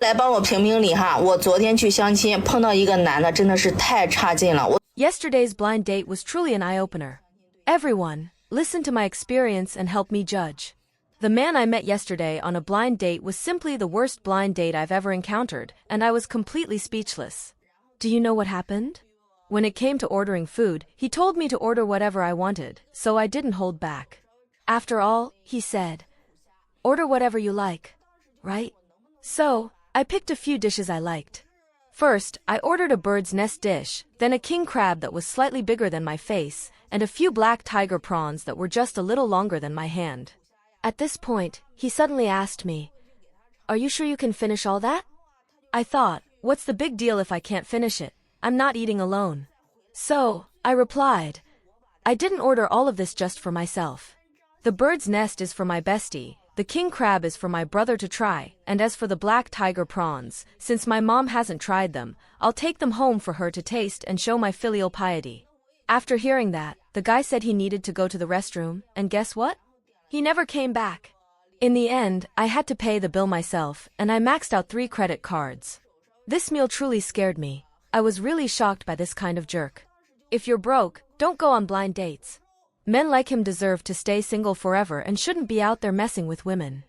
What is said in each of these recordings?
来帮我评评理哈，我昨天去相亲碰到一个男的，真的是太差劲了。Yesterday's blind date was truly an eye-opener. Everyone, listen to my experience and help me judge. The man I met yesterday on a blind date was simply the worst blind date I've ever encountered, and I was completely speechless. Do you know what happened? When it came to ordering food, he told me to order whatever I wanted, so I didn't hold back. After all, he said, "Order whatever you like, right?" So, I picked a few dishes I liked. First, I ordered a bird's nest dish, then a king crab that was slightly bigger than my face, and a few black tiger prawns that were just a little longer than my hand. At this point, he suddenly asked me, "Are you sure you can finish all that?" I thought, what's the big deal if I can't finish it? I'm not eating alone. So, I replied, I didn't order all of this just for myself. The bird's nest is for my bestie, the king crab is for my brother to try, and as for the black tiger prawns, since my mom hasn't tried them, I'll take them home for her to taste and show my filial piety. After hearing that, the guy said he needed to go to the restroom, and guess what? He never came back. In the end, I had to pay the bill myself, and I maxed out 3 credit cards. This meal truly scared me. I was really shocked by this kind of jerk. If you're broke, don't go on blind dates. Men like him deserve to stay single forever and shouldn't be out there messing with women.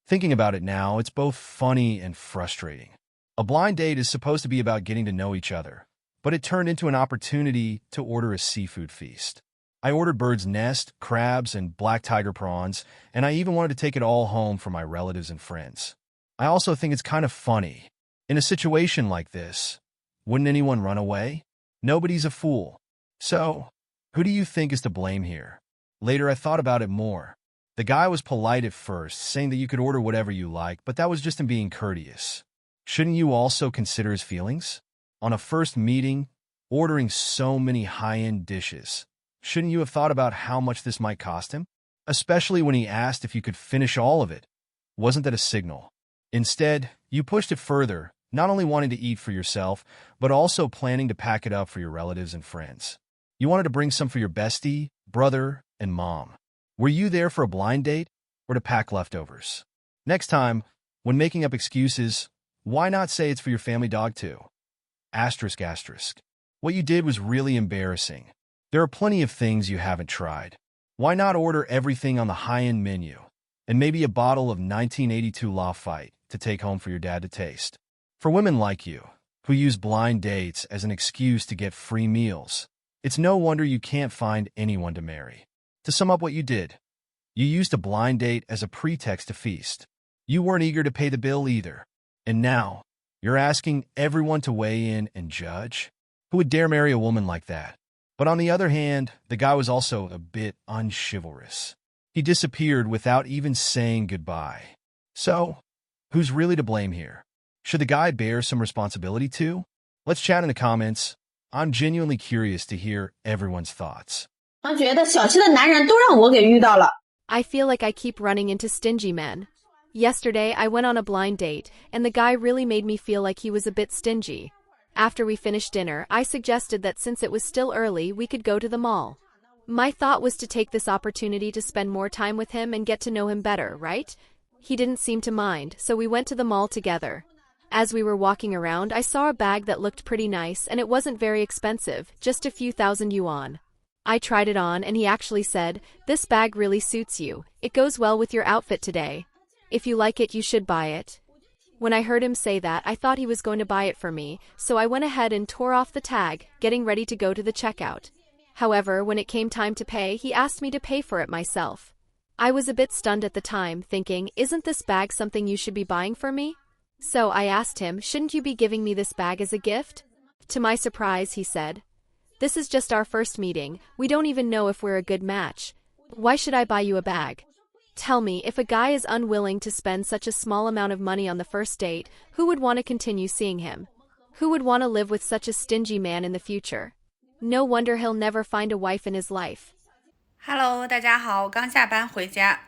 Thinking about it now, it's both funny and frustrating. A blind date is supposed to be about getting to know each other, but it turned into an opportunity to order a seafood feast. I ordered bird's nest, crabs, and black tiger prawns, and I even wanted to take it all home for my relatives and friends. I also think it's kind of funny. In a situation like this, wouldn't anyone run away? Nobody's a fool. So, who do you think is to blame here? Later, I thought about it more. The guy was polite at first, saying that you could order whatever you like, but that was just him being courteous. Shouldn't you also consider his feelings? On a first meeting, ordering so many high-end dishes, shouldn't you have thought about how much this might cost him? Especially when he asked if you could finish all of it. Wasn't that a signal? Instead, you pushed it further, not only wanting to eat for yourself, but also planning to pack it up for your relatives and friends. You wanted to bring some for your bestie, brother, and mom. Were you there for a blind date or to pack leftovers? Next time, when making up excuses, why not say it's for your family dog too? Asterisk asterisk. What you did was really embarrassing. There are plenty of things you haven't tried. Why not order everything on the high-end menu, and maybe a bottle of 1982 Lafite to take home for your dad to taste? For women like you, who use blind dates as an excuse to get free meals, it's no wonder you can't find anyone to marry. To sum up what you did, you used a blind date as a pretext to feast. You weren't eager to pay the bill either. And now, you're asking everyone to weigh in and judge? Who would dare marry a woman like that? But on the other hand, the guy was also a bit unchivalrous. He disappeared without even saying goodbye. So, who's really to blame here? Should the guy bear some responsibility too? Let's chat in the comments. I'm genuinely curious to hear everyone's thoughts. 觉得小气的男人都让我给遇到了。 I feel like I keep running into stingy men. Yesterday, I went on a blind date, and the guy really made me feel like he was a bit stingy. After we finished dinner, I suggested that since it was still early, we could go to the mall. My thought was to take this opportunity to spend more time with him and get to know him better, right? He didn't seem to mind, so we went to the mall together. As we were walking around, I saw a bag that looked pretty nice, and it wasn't very expensive, just a few thousand yuan. I tried it on, and he actually said, "This bag really suits you. It goes well with your outfit today. If you like it, you should buy it." When I heard him say that, I thought he was going to buy it for me, so I went ahead and tore off the tag, getting ready to go to the checkout. However, when it came time to pay, he asked me to pay for it myself. I was a bit stunned at the time, thinking, isn't this bag something you should be buying for me? So I asked him, shouldn't you be giving me this bag as a gift? To my surprise, he said, "This is just our first meeting. We don't even know if we're a good match. Why should I buy you a bag?" Tell me, if a guy is unwilling to spend such a small amount of money on the first date, who would want to continue seeing him? Who would want to live with such a stingy man in the future? No wonder he'll never find a wife in his life. Hello， 大家好，我刚下班回家。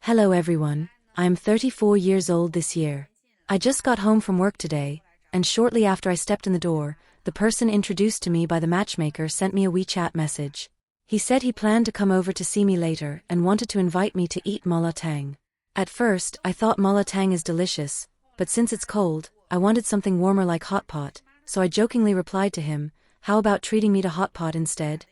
Hello everyone, I'm 34 years old this year. I just got home from work today, and shortly after I stepped in the door, the person introduced to me by the matchmaker sent me a WeChat message. He said he planned to come over to see me later and wanted to invite me to eat malatang. At first, I thought malatang is delicious, but since it's cold, I wanted something warmer like hot pot, so I jokingly replied to him, "How about treating me to hot pot instead?"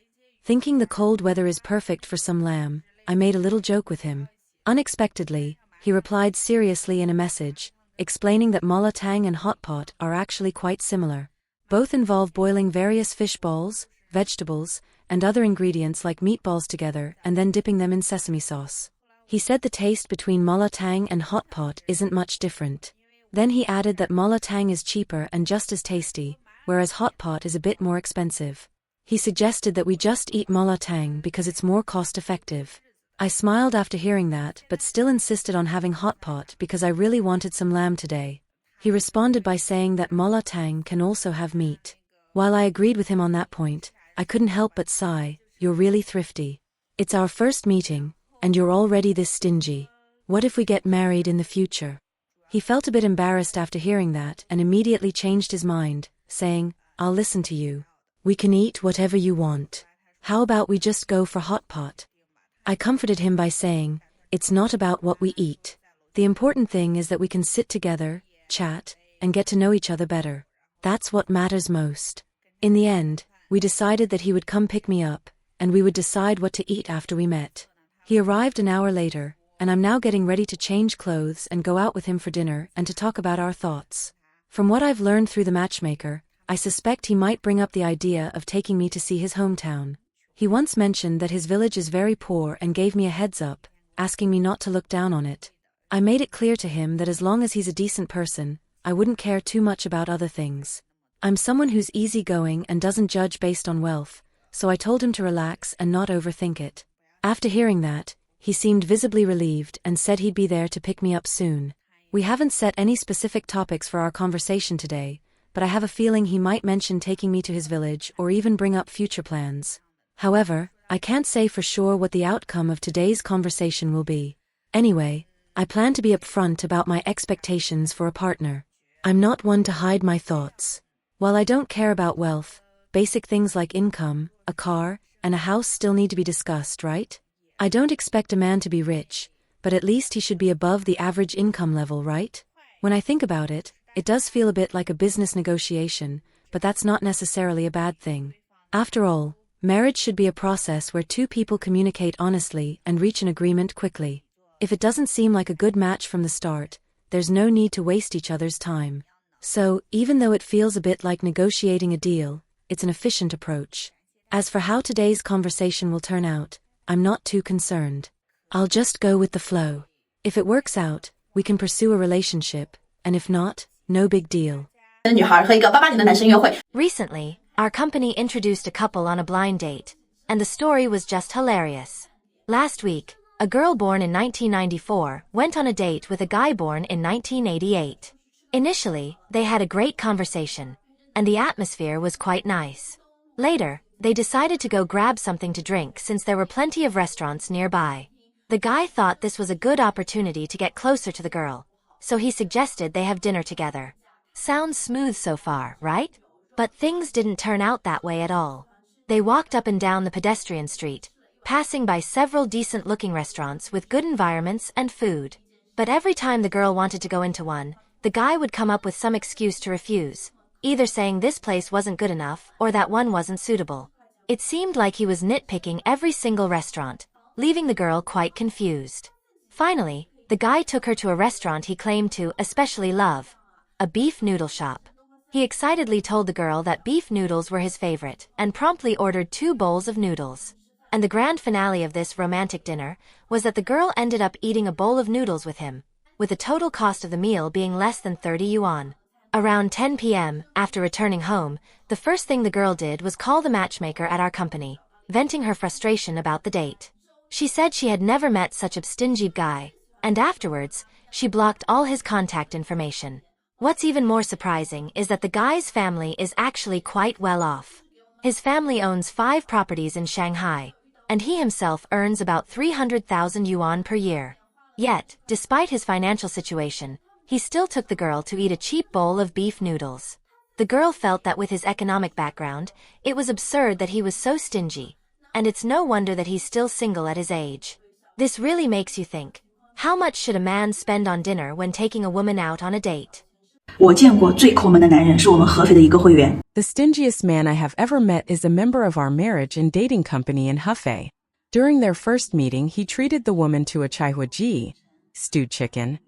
Thinking the cold weather is perfect for some lamb, I made a little joke with him. Unexpectedly, he replied seriously in a message, explaining that molatang and hot pot are actually quite similar. Both involve boiling various fish balls, vegetables, and other ingredients like meatballs together and then dipping them in sesame sauce. He said the taste between molatang and hot pot isn't much different. Then he added that molatang is cheaper and just as tasty, whereas hot pot is a bit more expensive. He suggested that we just eat molatang because it's more cost-effective. I smiled after hearing that, but still insisted on having hot pot because I really wanted some lamb today. He responded by saying that molatang can also have meat. While I agreed with him on that point, I couldn't help but sigh, "You're really thrifty. It's our first meeting, and you're already this stingy. What if we get married in the future?" He felt a bit embarrassed after hearing that and immediately changed his mind, saying, "I'll listen to you. We can eat whatever you want. How about we just go for hot pot?" I comforted him by saying, "It's not about what we eat. The important thing is that we can sit together, chat, and get to know each other better. That's what matters most." In the end, we decided that he would come pick me up, and we would decide what to eat after we met. He arrived an hour later, and I'm now getting ready to change clothes and go out with him for dinner and to talk about our thoughts. From what I've learned through the matchmaker, I suspect he might bring up the idea of taking me to see his hometown. He once mentioned that his village is very poor and gave me a heads up, asking me not to look down on it. I made it clear to him that as long as he's a decent person, I wouldn't care too much about other things. I'm someone who's easygoing and doesn't judge based on wealth, so I told him to relax and not overthink it. After hearing that, he seemed visibly relieved and said he'd be there to pick me up soon. We haven't set any specific topics for our conversation today, but I have a feeling he might mention taking me to his village or even bring up future plans. However, I can't say for sure what the outcome of today's conversation will be. Anyway, I plan to be upfront about my expectations for a partner. I'm not one to hide my thoughts. While I don't care about wealth, basic things like income, a car, and a house still need to be discussed, right? I don't expect a man to be rich, but at least he should be above the average income level, right? When I think about it, it does feel a bit like a business negotiation, but that's not necessarily a bad thing. After all, marriage should be a process where two people communicate honestly and reach an agreement quickly. If it doesn't seem like a good match from the start, there's no need to waste each other's time. So, even though it feels a bit like negotiating a deal, it's an efficient approach. As for how today's conversation will turn out, I'm not too concerned. I'll just go with the flow. If it works out, we can pursue a relationship, and if not, no big deal. 女孩和一个88年的男生约会。 Recently, our company introduced a couple on a blind date, and the story was just hilarious. Last week, a girl born in 1994 went on a date with a guy born in 1988. Initially, they had a great conversation, and the atmosphere was quite nice. Later, they decided to go grab something to drink since there were plenty of restaurants nearby. The guy thought this was a good opportunity to get closer to the girl, so he suggested they have dinner together. Sounds smooth so far, right? But things didn't turn out that way at all. They walked up and down the pedestrian street, passing by several decent-looking restaurants with good environments and food. But every time the girl wanted to go into one, the guy would come up with some excuse to refuse, either saying this place wasn't good enough or that one wasn't suitable. It seemed like he was nitpicking every single restaurant, leaving the girl quite confused. Finally, the guy took her to a restaurant he claimed to especially love, a beef noodle shop. He excitedly told the girl that beef noodles were his favorite and promptly ordered 2 bowls of noodles. And the grand finale of this romantic dinner was that the girl ended up eating a bowl of noodles with him, with the total cost of the meal being less than 30 yuan. Around 10 p.m., after returning home, the first thing the girl did was call the matchmaker at our company, venting her frustration about the date. She said she had never met such a stingy guy, and afterwards, she blocked all his contact information. What's even more surprising is that the guy's family is actually quite well off. His family owns 5 properties in Shanghai, and he himself earns about 300,000 yuan per year. Yet, despite his financial situation, he still took the girl to eat a cheap bowl of beef noodles. The girl felt that with his economic background, it was absurd that he was so stingy, and it's no wonder that he's still single at his age. This really makes you think, how much should a man spend on dinner when taking a woman out on a date? 我见过最抠门的男人是我们合肥的一个会员。 The stingiest man I have ever met is a member of our marriage and dating company in Hefei. During their first meeting, he treated the woman to a chaihuaji, stewed chicken.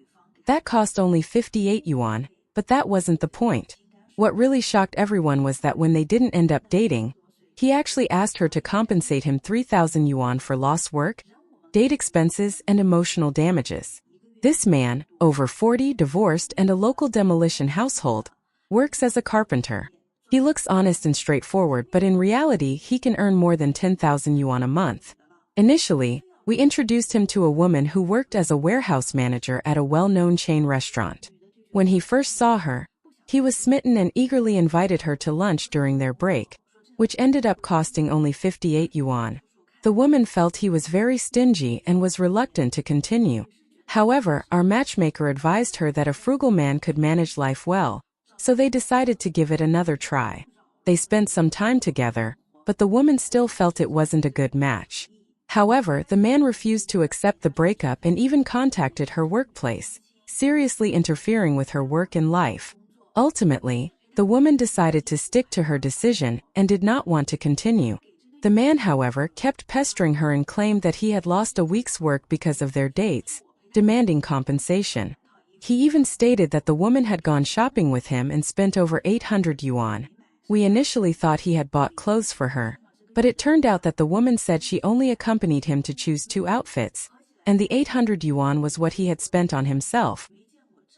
That cost only 58 yuan, but that wasn't the point. What really shocked everyone was that when they didn't end up dating, he actually asked her to compensate him 3,000 yuan for lost work, date expenses, and emotional damages. This man, over 40, divorced, and a local demolition household, works as a carpenter. He looks honest and straightforward, but in reality, he can earn more than 10,000 yuan a month. Initially, we introduced him to a woman who worked as a warehouse manager at a well-known chain restaurant. When he first saw her, he was smitten and eagerly invited her to lunch during their break, which ended up costing only 58 yuan. The woman felt he was very stingy and was reluctant to continue. However, our matchmaker advised her that a frugal man could manage life well, so they decided to give it another try. They spent some time together, but the woman still felt it wasn't a good match. However, the man refused to accept the breakup and even contacted her workplace, seriously interfering with her work and life. Ultimately, the woman decided to stick to her decision and did not want to continue. The man, however, kept pestering her and claimed that he had lost a week's work because of their dates, demanding compensation. He even stated that the woman had gone shopping with him and spent over 800 yuan. We initially thought he had bought clothes for her, but it turned out that the woman said she only accompanied him to choose 2 outfits, and the 800 yuan was what he had spent on himself.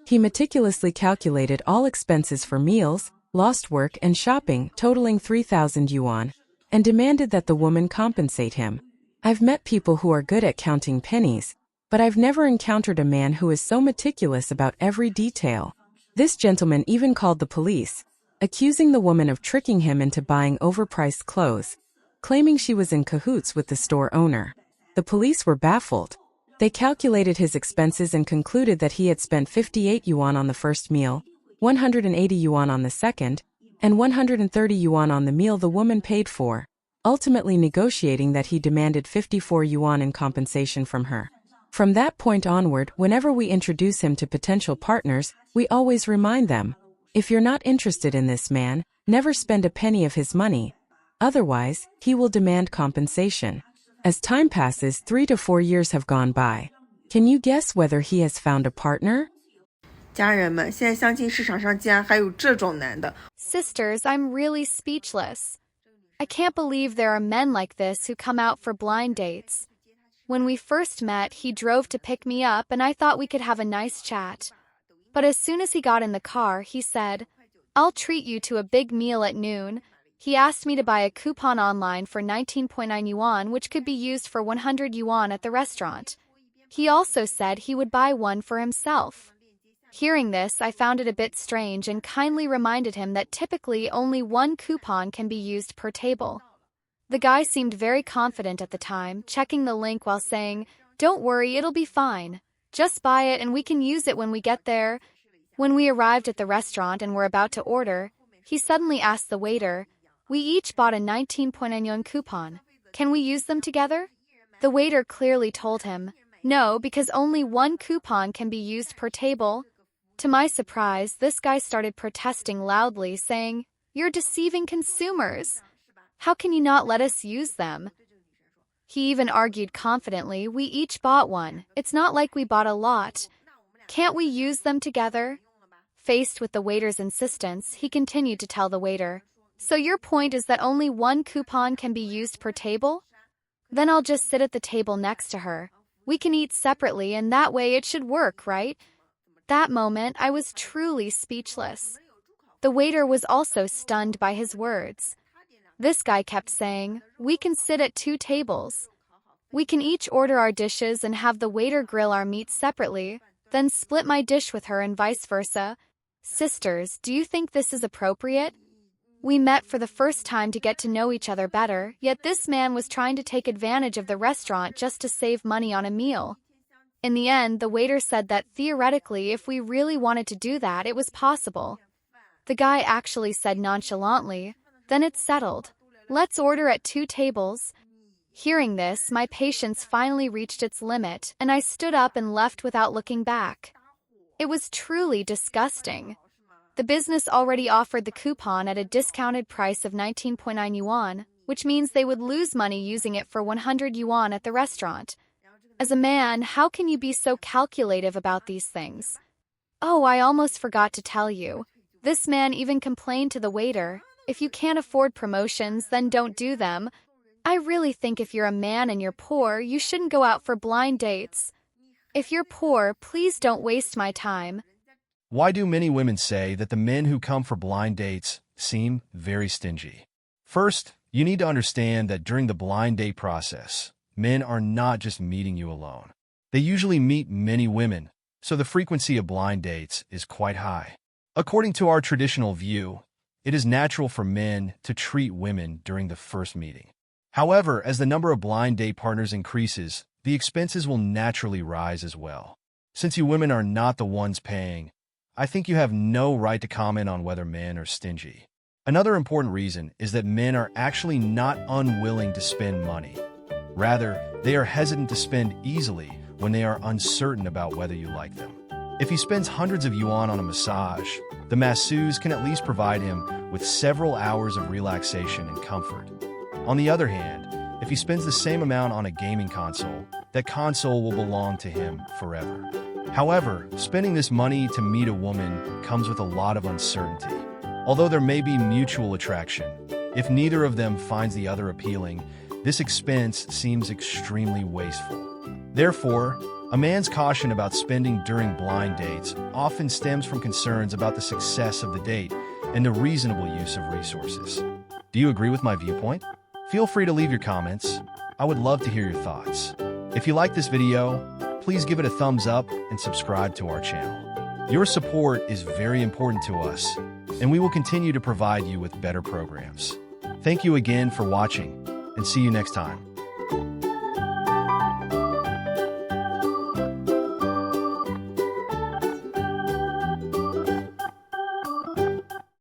He meticulously calculated all expenses for meals, lost work, and shopping, totaling 3,000 yuan, and demanded that the woman compensate him. I've met people who are good at counting pennies, but I've never encountered a man who is so meticulous about every detail. This gentleman even called the police, accusing the woman of tricking him into buying overpriced clothes, claiming she was in cahoots with the store owner. The police were baffled. They calculated his expenses and concluded that he had spent 58 yuan on the first meal, 180 yuan on the second, and 130 yuan on the meal the woman paid for, ultimately negotiating that he demanded 54 yuan in compensation from her. From that point onward, whenever we introduce him to potential partners, we always remind them, if you're not interested in this man, never spend a penny of his money. Otherwise, he will demand compensation. As time passes, 3 to 4 years have gone by. Can you guess whether he has found a partner? 家人们，现在相亲市场上竟然还有这种男的。 Sisters, I'm really speechless. I can't believe there are men like this who come out for blind dates. When we first met, he drove to pick me up and I thought we could have a nice chat. But as soon as he got in the car, he said, "I'll treat you to a big meal at noon." He asked me to buy a coupon online for 19.9 yuan, which could be used for 100 yuan at the restaurant. He also said he would buy one for himself. Hearing this, I found it a bit strange and kindly reminded him that typically only 1 coupon can be used per table. The guy seemed very confident at the time, checking the link while saying, "Don't worry, it'll be fine. Just buy it and we can use it when we get there." When we arrived at the restaurant and were about to order, he suddenly asked the waiter, "We each bought a 19.9 yuan coupon. Can we use them together?" The waiter clearly told him, "No, because only 1 coupon can be used per table." To my surprise, this guy started protesting loudly, saying, "You're deceiving consumers. How can you not let us use them?" He even argued confidently, "We each bought one. It's not like we bought a lot. Can't we use them together?" Faced with the waiter's insistence, he continued to tell the waiter, "So your point is that only 1 coupon can be used per table? Then I'll just sit at the table next to her. We can eat separately and that way it should work, right?" That moment, I was truly speechless. The waiter was also stunned by his words. This guy kept saying, "We can sit at 2 tables. We can each order our dishes and have the waiter grill our meat separately, then split my dish with her and vice versa." Sisters, do you think this is appropriate? We met for the first time to get to know each other better, yet this man was trying to take advantage of the restaurant just to save money on a meal. In the end, the waiter said that theoretically, if we really wanted to do that, it was possible. The guy actually said nonchalantly, "Then it's settled. Let's order at 2 tables." Hearing this, my patience finally reached its limit, and I stood up and left without looking back. It was truly disgusting. The business already offered the coupon at a discounted price of 19.9 yuan, which means they would lose money using it for 100 yuan at the restaurant. As a man, how can you be so calculative about these things? Oh, I almost forgot to tell you. This man even complained to the waiter, if you can't afford promotions, then don't do them. I really think if you're a man and you're poor, you shouldn't go out for blind dates. If you're poor, please don't waste my time. Why do many women say that the men who come for blind dates seem very stingy? First, you need to understand that during the blind date process, men are not just meeting you alone. They usually meet many women, so the frequency of blind dates is quite high. According to our traditional view, it is natural for men to treat women during the first meeting. However, as the number of blind date partners increases, the expenses will naturally rise as well. Since you women are not the ones paying, I think you have no right to comment on whether men are stingy. Another important reason is that men are actually not unwilling to spend money. Rather, they are hesitant to spend easily when they are uncertain about whether you like them. If he spends hundreds of yuan on a massage, the masseuse can at least provide him with several hours of relaxation and comfort. On the other hand, if he spends the same amount on a gaming console, that console will belong to him forever. However, spending this money to meet a woman comes with a lot of uncertainty. Although there may be mutual attraction, if neither of them finds the other appealing, this expense seems extremely wasteful. Therefore, a man's caution about spending during blind dates often stems from concerns about the success of the date and the reasonable use of resources. Do you agree with my viewpoint? Feel free to leave your comments. I would love to hear your thoughts. If you like this video, please give it a thumbs up and subscribe to our channel. Your support is very important to us, and we will continue to provide you with better programs. Thank you again for watching, and see you next time.